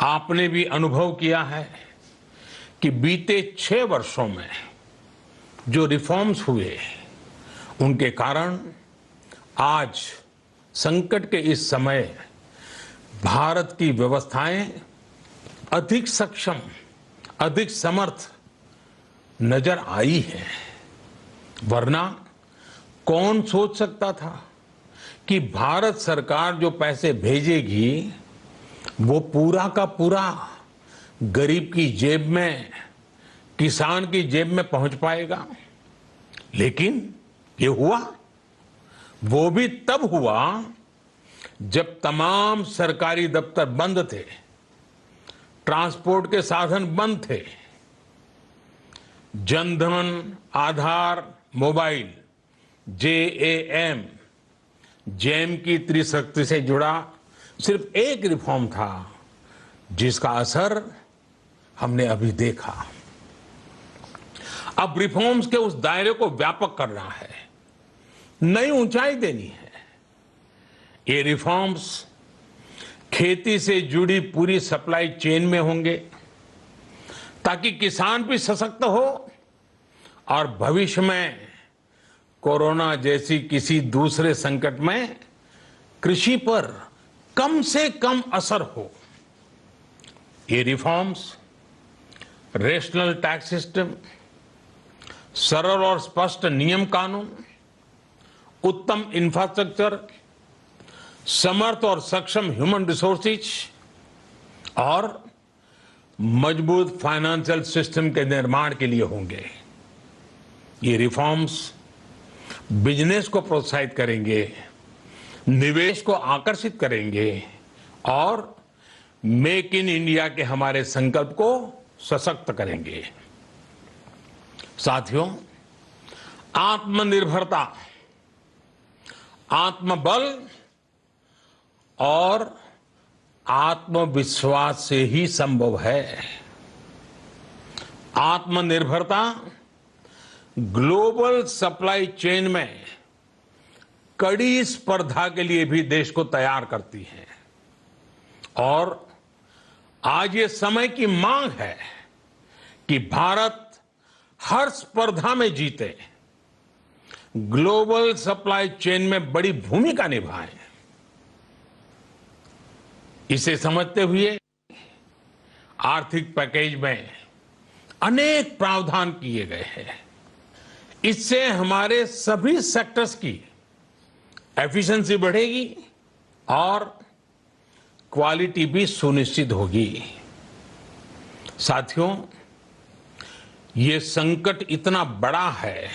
आपने भी अनुभव किया है कि बीते 6 वर्षों में जो रिफॉर्म्स हुए उनके कारण आज संकट के इस समय भारत की व्यवस्थाएं अधिक सक्षम, अधिक समर्थ नजर आई है। वरना कौन सोच सकता था कि भारत सरकार जो पैसे भेजेगी वो पूरा का पूरा गरीब की जेब में, किसान की जेब में पहुंच पाएगा। लेकिन ये हुआ, वो भी तब हुआ जब तमाम सरकारी दफ्तर बंद थे, ट्रांसपोर्ट के साधन बंद थे। जनधन, आधार, मोबाइल, JAM की त्रिशक्ति से जुड़ा सिर्फ एक रिफॉर्म था जिसका असर हमने अभी देखा। अब रिफॉर्म्स के उस दायरे को व्यापक करना है, नई ऊंचाई देनी है। ये रिफॉर्म्स खेती से जुड़ी पूरी सप्लाई चेन में होंगे ताकि किसान भी सशक्त हो और भविष्य में कोरोना जैसी किसी दूसरे संकट में कृषि पर कम से कम असर हो। ये रिफॉर्म्स रेशनल टैक्स सिस्टम, सरल और स्पष्ट नियम कानून, उत्तम इंफ्रास्ट्रक्चर, समर्थ और सक्षम ह्यूमन रिसोर्सेज और मजबूत फाइनेंशियल सिस्टम के निर्माण के लिए होंगे। ये रिफॉर्म्स बिजनेस को प्रोत्साहित करेंगे, निवेश को आकर्षित करेंगे और मेक इन इंडिया के हमारे संकल्प को सशक्त करेंगे। साथियों, आत्मनिर्भरता, आत्मबल और आत्मविश्वास से ही संभव है। आत्मनिर्भरता ग्लोबल सप्लाई चेन में कड़ी स्पर्धा के लिए भी देश को तैयार करती है और आज ये समय की मांग है कि भारत हर स्पर्धा में जीते, ग्लोबल सप्लाई चेन में बड़ी भूमिका निभाए। इसे समझते हुए आर्थिक पैकेज में अनेक प्रावधान किए गए हैं। इससे हमारे सभी सेक्टर्स की एफिशिएंसी बढ़ेगी और क्वालिटी भी सुनिश्चित होगी। साथियों, ये संकट इतना बड़ा है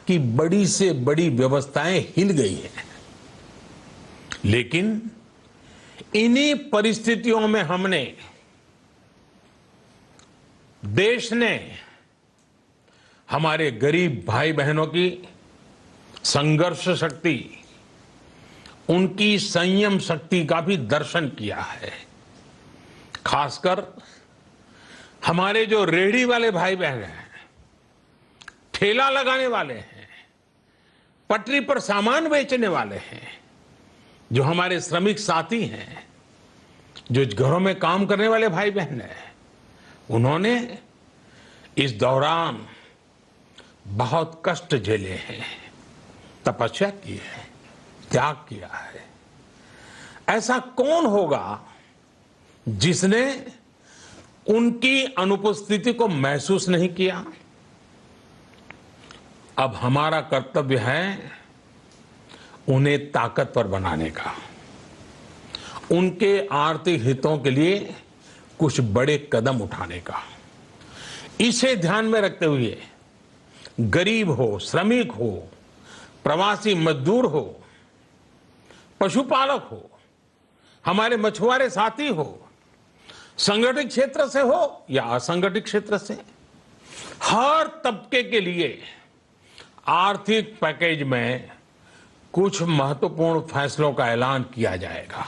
कि बड़ी से बड़ी व्यवस्थाएं हिल गई हैं। लेकिन इन्हीं परिस्थितियों में देश ने हमारे गरीब भाई बहनों की संघर्ष शक्ति, उनकी संयम शक्ति का भी दर्शन किया है। खासकर हमारे जो रेहड़ी वाले भाई बहन हैं, ठेला लगाने वाले हैं, पटरी पर सामान बेचने वाले हैं, जो हमारे श्रमिक साथी हैं, जो घरों में काम करने वाले भाई बहन हैं, उन्होंने इस दौरान बहुत कष्ट झेले हैं, तपस्या की है, त्याग किया है। ऐसा कौन होगा जिसने उनकी अनुपस्थिति को महसूस नहीं किया? अब हमारा कर्तव्य है उन्हें ताकतवर बनाने का, उनके आर्थिक हितों के लिए कुछ बड़े कदम उठाने का। इसे ध्यान में रखते हुए गरीब हो, श्रमिक हो, प्रवासी मजदूर हो, पशुपालक हो, हमारे मछुआरे साथी हो, संगठित क्षेत्र से हो या असंगठित क्षेत्र से, हर तबके के लिए आर्थिक पैकेज में कुछ महत्वपूर्ण फैसलों का ऐलान किया जाएगा।